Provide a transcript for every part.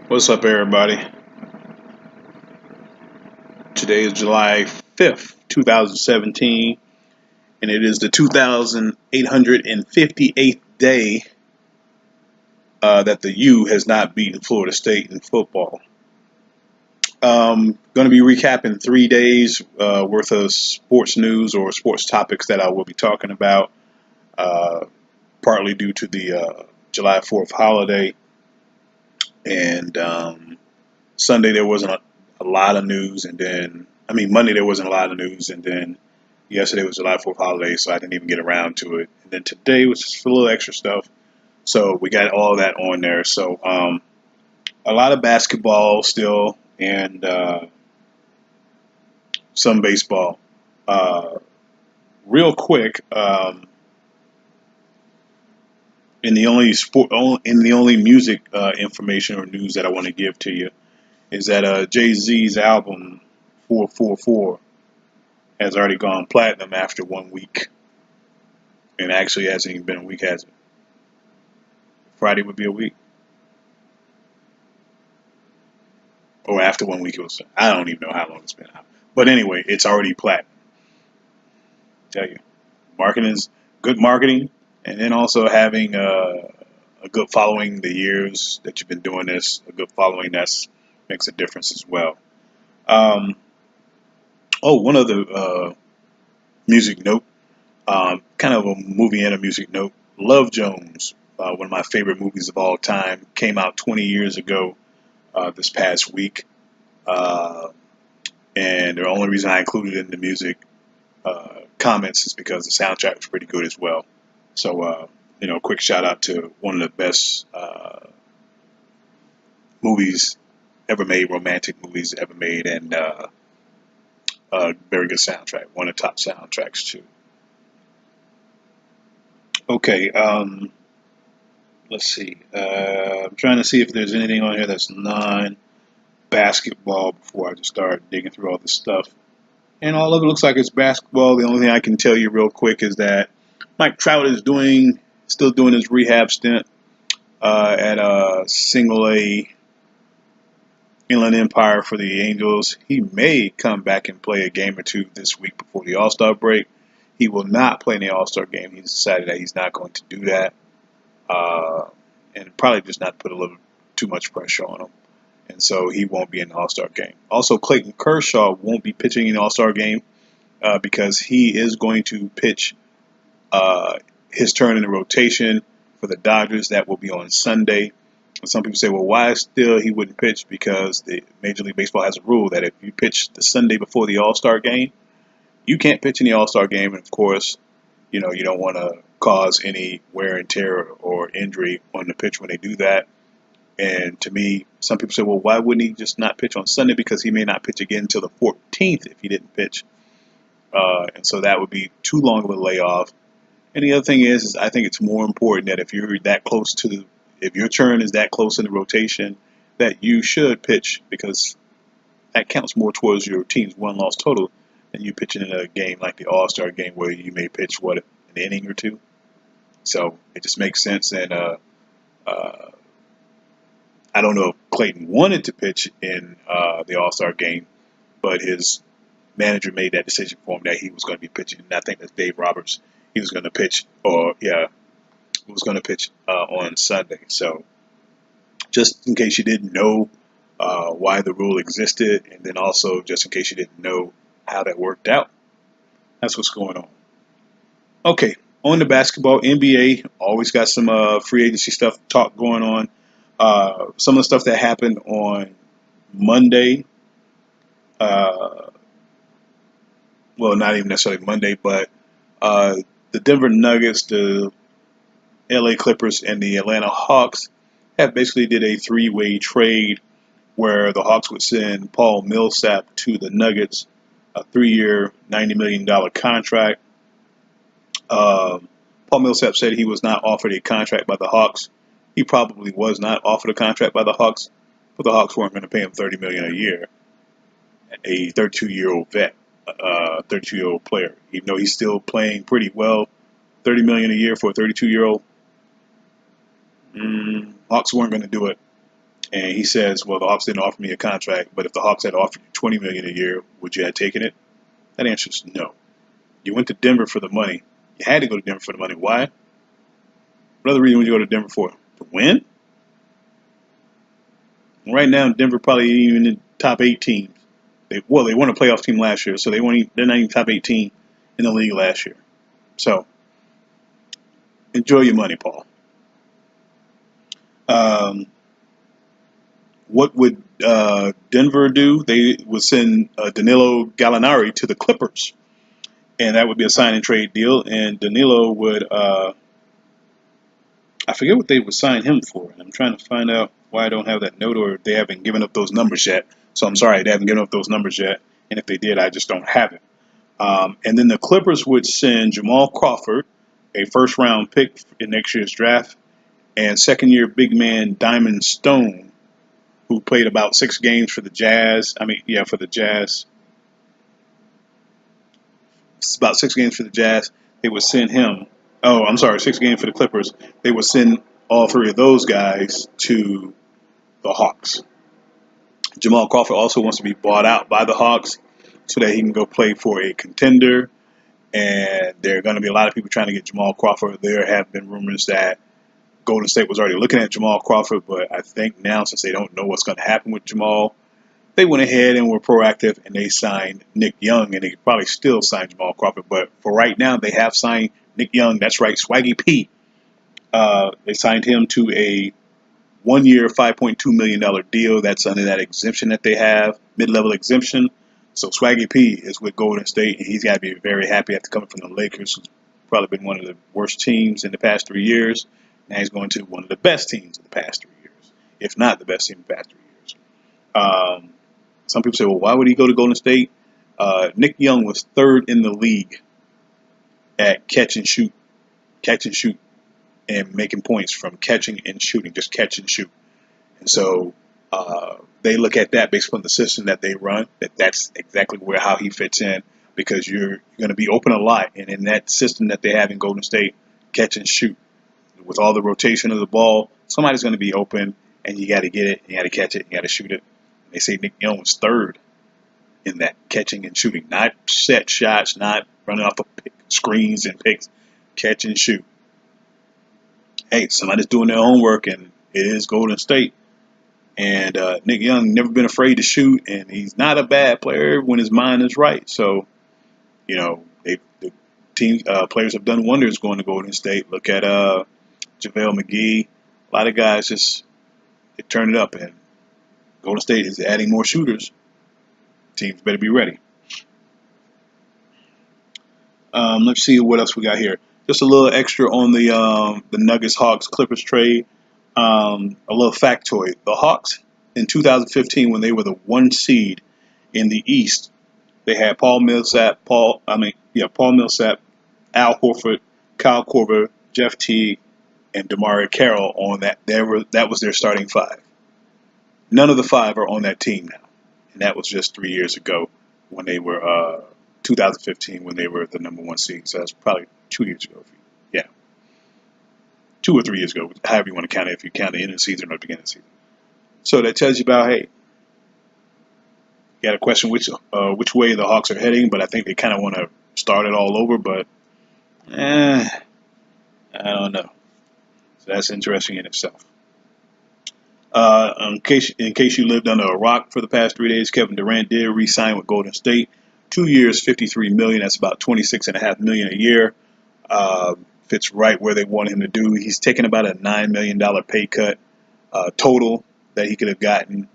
What's up, everybody? Today is July 5th, 2017, and it is the 2,858th day that the U has not beaten Florida State in football. Going to be recapping 3 days worth of sports news or sports topics that I will be talking about, uh, partly due to the July 4th holiday. And Sunday there wasn't a lot of news, and then, Monday there wasn't a lot of news, and then yesterday was July 4th holiday, so I didn't even get around to it. And then today was just a little extra stuff. So we got all that on there. So a lot of basketball still, and some baseball. Uh, Real quick, in the only music information or news that I want to give to you is that Jay Z's album 444 has already gone platinum after 1 week, and actually hasn't even been a week, has it? Friday would be a week. Or after 1 week it was. I don't even know how long it's been out. But anyway, it's already platinum. Tell you, marketing is good marketing, and then also having a good following. The years that you've been doing this, a good following that's makes a difference as well. Um, one other music note, kind of a movie and a music note. Love Jones, one of my favorite movies of all time, came out 20 years ago this past week. Uh, and the only reason I included it in the music comments is because the soundtrack was pretty good as well. So, quick shout out to one of the best movies ever made, romantic movies ever made, and a very good soundtrack, one of the top soundtracks too. Okay, let's see. I'm trying to see if there's anything on here that's non-basketball before I just start digging through all this stuff. And all of it looks like it's basketball. The only thing I can tell you real quick is that Mike Trout is still doing his rehab stint at Single A Inland Empire for the Angels. He may come back and play a game or two this week before the All Star break. He will not play in the All Star game. He's decided that he's not going to do that, uh, and probably just not put a little too much pressure on him. And so he won't be in the All Star game. Also, Clayton Kershaw won't be pitching in the All Star game because he is going to pitch uh, his turn in the rotation for the Dodgers. That will be on Sunday. And some people say, well, why still he wouldn't pitch? Because the Major League Baseball has a rule that if you pitch the Sunday before the All-Star game, you can't pitch in the All-Star game. And of course, you don't want to cause any wear and tear or injury on the pitch when they do that. And to me, some people say, well, why wouldn't he just not pitch on Sunday? Because he may not pitch again until the 14th if he didn't pitch. And so that would be too long of a layoff. And the other thing is I think it's more important that if you're that close to, if your turn is that close in the rotation, that you should pitch because that counts more towards your team's win-loss total than you pitching in a game like the All-Star game where you may pitch an inning or two. So it just makes sense. And uh, I don't know if Clayton wanted to pitch in the All-Star game, but his manager made that decision for him that he was going to be pitching. And I think that's Dave Roberts. He was going to pitch, was going to pitch on Sunday. So just in case you didn't know why the rule existed, and then also just in case you didn't know how that worked out, that's what's going on. Okay, on the basketball, NBA always got some free agency stuff talk going on. Some of the stuff that happened on Monday, uh, well, not even necessarily Monday, but the Denver Nuggets, the LA Clippers, and the Atlanta Hawks have basically did a three-way trade where the Hawks would send Paul Millsap to the Nuggets, a 3-year, $90 million contract. Paul Millsap said he was not offered a contract by the Hawks. He probably was not offered a contract by the Hawks, but the Hawks weren't going to pay him $30 million a year. A 32-year-old vet, 32-year-old player, even though he's still playing pretty well. $30 million a year for a 32-year-old. Hawks weren't going to do it. And he says, well, the Hawks didn't offer me a contract, but if the Hawks had offered you $20 million a year, would you have taken it? That answer is no. You went to Denver for the money. You had to go to Denver for the money. Why? What other reason would you go to Denver for? To win? Right now, Denver probably ain't even in the top 8 teams. They won a playoff team last year, so they're not even top 18 in the league last year. So enjoy your money, Paul. What would Denver do? They would send Danilo Gallinari to the Clippers, and that would be a sign and trade deal. And Danilo would, I forget what they would sign him for. And I'm trying to find out why I don't have that note, or they haven't given up those numbers yet. So I'm sorry, they haven't given up those numbers yet. And if they did, I just don't have it. And then the Clippers would send Jamal Crawford, a first-round pick in next year's draft, and second-year big man Diamond Stone, who played about 6 games for the Jazz. For the Jazz. It's about 6 games for the Jazz. They would send him. Oh, I'm sorry, 6 games for the Clippers. They would send all 3 of those guys to the Hawks. Jamal Crawford also wants to be bought out by the Hawks so that he can go play for a contender. And there are going to be a lot of people trying to get Jamal Crawford. There have been rumors that Golden State was already looking at Jamal Crawford, but I think now, since they don't know what's going to happen with Jamal, they went ahead and were proactive, and they signed Nick Young, and they could probably still sign Jamal Crawford. But for right now, they have signed Nick Young. That's right, Swaggy P. They signed him to a 1-year, $5.2 million deal. That's under that exemption that they have, mid-level exemption. So Swaggy P is with Golden State, and he's got to be very happy after coming from the Lakers, who's probably been one of the worst teams in the past 3 years. Now he's going to one of the best teams in the past 3 years, if not the best team in the past 3 years. Some people say, well, why would he go to Golden State? Nick Young was 3rd in the league at catch and shoot, and making points from catching and shooting, just catch and shoot. And so they look at that based on the system that they run, that's exactly how he fits in, because you're going to be open a lot. And in that system that they have in Golden State, catch and shoot, with all the rotation of the ball, somebody's going to be open, and you got to get it, you got to catch it, you got to shoot it. And they say Nick Young was 3rd in that catching and shooting, not set shots, not running off of screens and picks, catch and shoot. Hey, somebody's doing their homework, and it is Golden State. And Nick Young never been afraid to shoot, and he's not a bad player when his mind is right. So, the team players have done wonders going to Golden State. Look at JaVale McGee. A lot of guys they turn it up, and Golden State is adding more shooters. Teams better be ready. Let's see what else we got here. Just a little extra on the Nuggets Hawks Clippers trade. A little factoid: the Hawks in 2015, when they were the 1 seed in the East, they had Paul Millsap, Al Horford, Kyle Korver, Jeff Teague, and DeMar Carroll on that. That was their starting 5. None of the 5 are on that team now, and that was just 3 years ago when they were 2015 when they were the number 1 seed. So that's probably 2 years ago. Yeah, 2 or 3 years ago, however you want to count it. If you count the end of the season or the beginning of the season, so that tells you about, hey, you got to question which way the Hawks are heading. But I think they kind of want to start it all over. But I don't know. So that's interesting in itself. In case you lived under a rock for the past 3 days, Kevin Durant did re-sign with Golden State. 2 years, $53 million. That's about $26.5 million a year. Fits right where they want him to do. He's taken about a $9 million pay cut total that he could have gotten,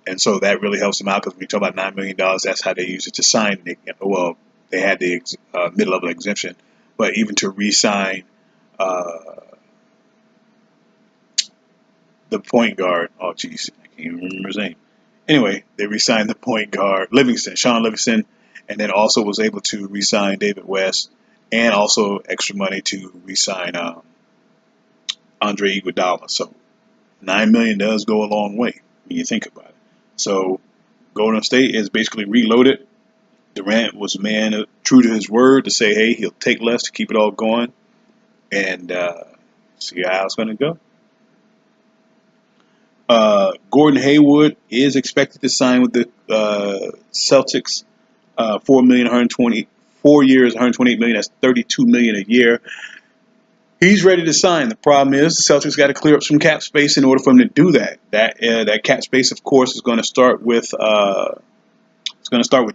and so that really helps him out, because when you talk about $9 million, that's how they use it to sign Nick. Well, they had the mid-level exemption, but even to re-sign the point guard. Oh, geez, I can't even remember his name. Anyway, they re-signed the point guard, Sean Livingston, and then also was able to re-sign David West, and also extra money to re-sign Andre Iguodala. So $9 million does go a long way when you think about it. So Golden State is basically reloaded. Durant was a man true to his word to say, hey, he'll take less to keep it all going, and see how it's going to go. Gordon Hayward is expected to sign with the Celtics. 4 million, 120, 4 years, 128 million. That's 32 million a year. He's ready to sign. The problem is the Celtics got to clear up some cap space in order for him to do that. That cap space, of course, is going to start with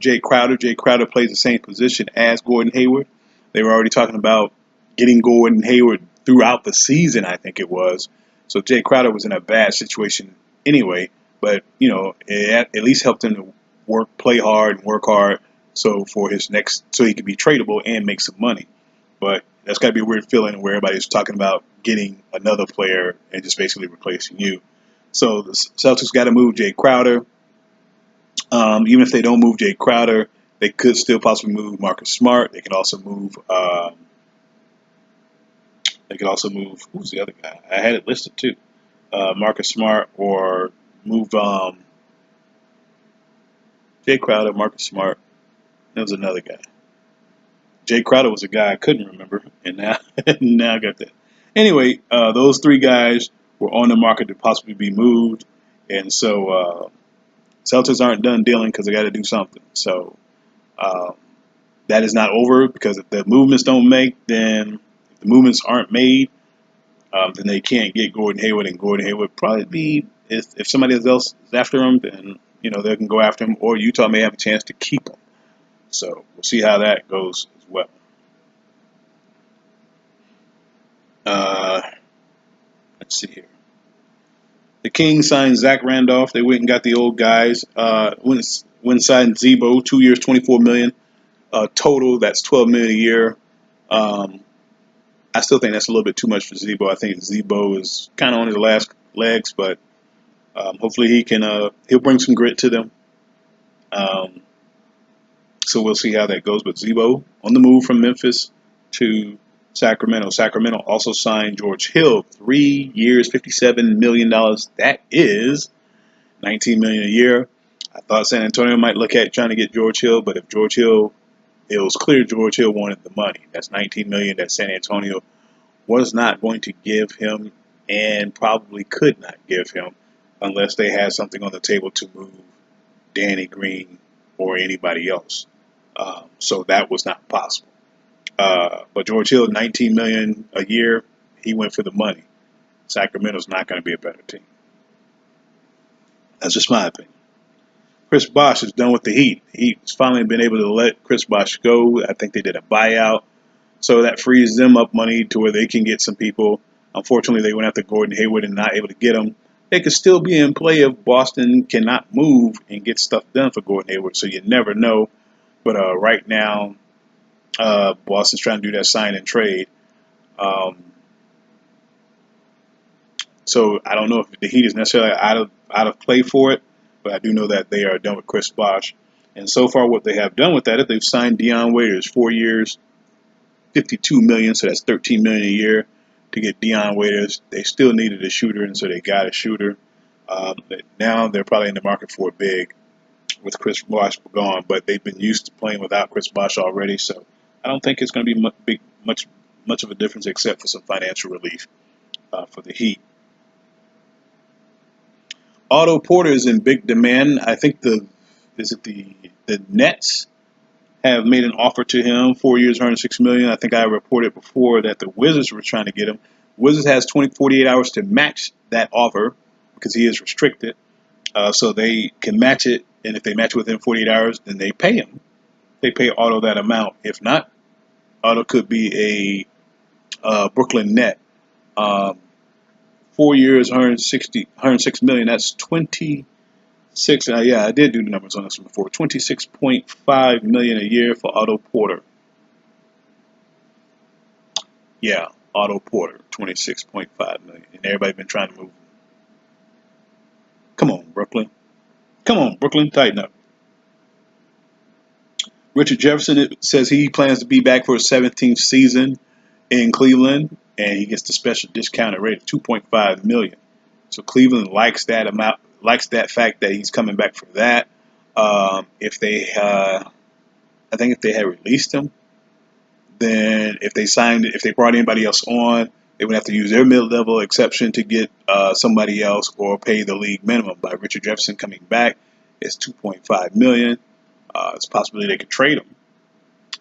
Jay Crowder. Jay Crowder plays the same position as Gordon Hayward. They were already talking about getting Gordon Hayward throughout the season, I think it was. So Jay Crowder was in a bad situation anyway. But it at least helped him to play hard, and work hard. So so he could be tradable and make some money. But that's got to be a weird feeling where everybody's talking about getting another player and just basically replacing you. So the Celtics got to move Jay Crowder. Even if they don't move Jay Crowder, they could still possibly move Marcus Smart. They can also move. Who's the other guy? I had it listed too. Marcus Smart, or move Jay Crowder, Marcus Smart. There was another guy. Jay Crowder was a guy I couldn't remember, and now now I got that. Anyway, those three guys were on the market to possibly be moved, and so Celtics aren't done dealing because they got to do something. So that is not over, because if the movements don't make, then if the movements aren't made, then they can't get Gordon Hayward, and Gordon Hayward probably be, if somebody else is after him, then they can go after him, or Utah may have a chance to keep him. So we'll see how that goes as well. Let's see here. The Kings signed Zach Randolph. They went and got the old guys. Went and signed Zebo, 2 years, 24 million total. That's 12 million a year. I still think that's a little bit too much for Zebo. I think Zebo is kind of on his last legs, but hopefully he'll bring some grit to them. So we'll see how that goes. But Zebo on the move from Memphis to Sacramento. Sacramento also signed George Hill, 3 years, $57 million. That is $19 million a year. I thought San Antonio might look at trying to get George Hill, but if George Hill, it was clear George Hill wanted the money. That's $19 million that San Antonio was not going to give him, and probably could not give him, unless they had something on the table to move Danny Green or anybody else. So that was not possible. But George Hill, $19 million a year, he went for the money. Sacramento's not going to be a better team. That's just my opinion. Chris Bosh is done with the Heat. He's finally been able to let Chris Bosh go. I think they did a buyout. So that frees them up money to where they can get some people. Unfortunately, they went after Gordon Hayward and not able to get him. They could still be in play if Boston cannot move and get stuff done for Gordon Hayward. So you never know. But right now, Boston's trying to do that sign and trade. So I don't know if the Heat is necessarily out of play for it, but I do know that they are done with Chris Bosh. And so far, what they have done with that is they've signed Dion Waiters, 4 years, $52 million, so that's $13 million a year to get Dion Waiters. They still needed a shooter, and so they got a shooter. Now they're probably in the market for a big with Chris Bosh gone, but they've been used to playing without Chris Bosh already, so I don't think it's going to be much of a difference except for some financial relief for the Heat. Otto Porter is in big demand. I think the Nets have made an offer to him, 4 years, $106 million. I think I reported before that the Wizards were trying to get him. Wizards has 48 hours to match that offer because he is restricted. So they can match it, and if they match it within 48 hours, then they pay him. They pay Otto that amount. If not, Otto could be a Brooklyn Net. 4 years, $106 million. That's 26. Yeah, I did do the numbers on this one before. $26.5 million a year for Otto Porter. Yeah, Otto Porter, $26.5 million, and everybody been trying to move him. Come on, Brooklyn. Come on, Brooklyn, tighten up. Richard Jefferson says he plans to be back for his 17th season in Cleveland, and he gets the special discounted rate of $2.5 million. So Cleveland likes that amount, likes that fact that he's coming back for that. I think if they had released him, then if they brought anybody else on, They would have to use their mid-level exception to get somebody else or pay the league minimum. By Richard Jefferson coming back, it's $2.5 million. It's a possibility they could trade him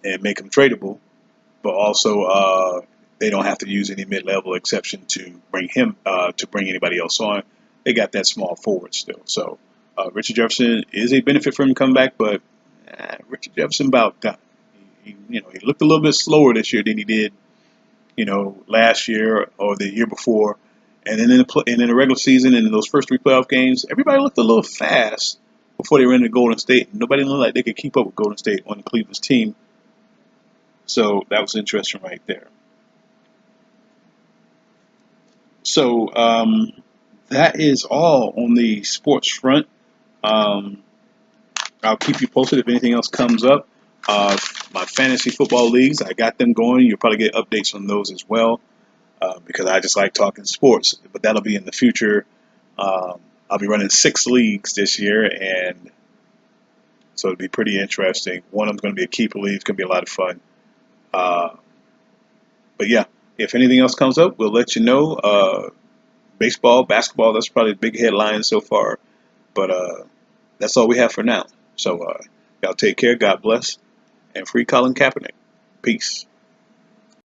and make him tradable, but also they don't have to use any mid-level exception to bring him to bring anybody else on. They got that small forward still. So Richard Jefferson is a benefit for him to come back, but Richard Jefferson about done. He looked a little bit slower this year than he did, last year or the year before. And then in the regular season and in those first 3 playoff games, everybody looked a little fast before they ran into Golden State. Nobody looked like they could keep up with Golden State on Cleveland's team. So that was interesting right there. So that is all on the sports front. I'll keep you posted if anything else comes up. My fantasy football leagues, I got them going. You'll probably get updates on those as well because I just like talking sports. But that'll be in the future. I'll be running 6 leagues this year, and so it'll be pretty interesting. One of them's going to be a keeper league. It's going to be a lot of fun. But yeah, if anything else comes up, we'll let you know. Baseball, basketball, that's probably the big headline so far. But that's all we have for now. So y'all take care. God bless. And free Colin Kaepernick. Peace.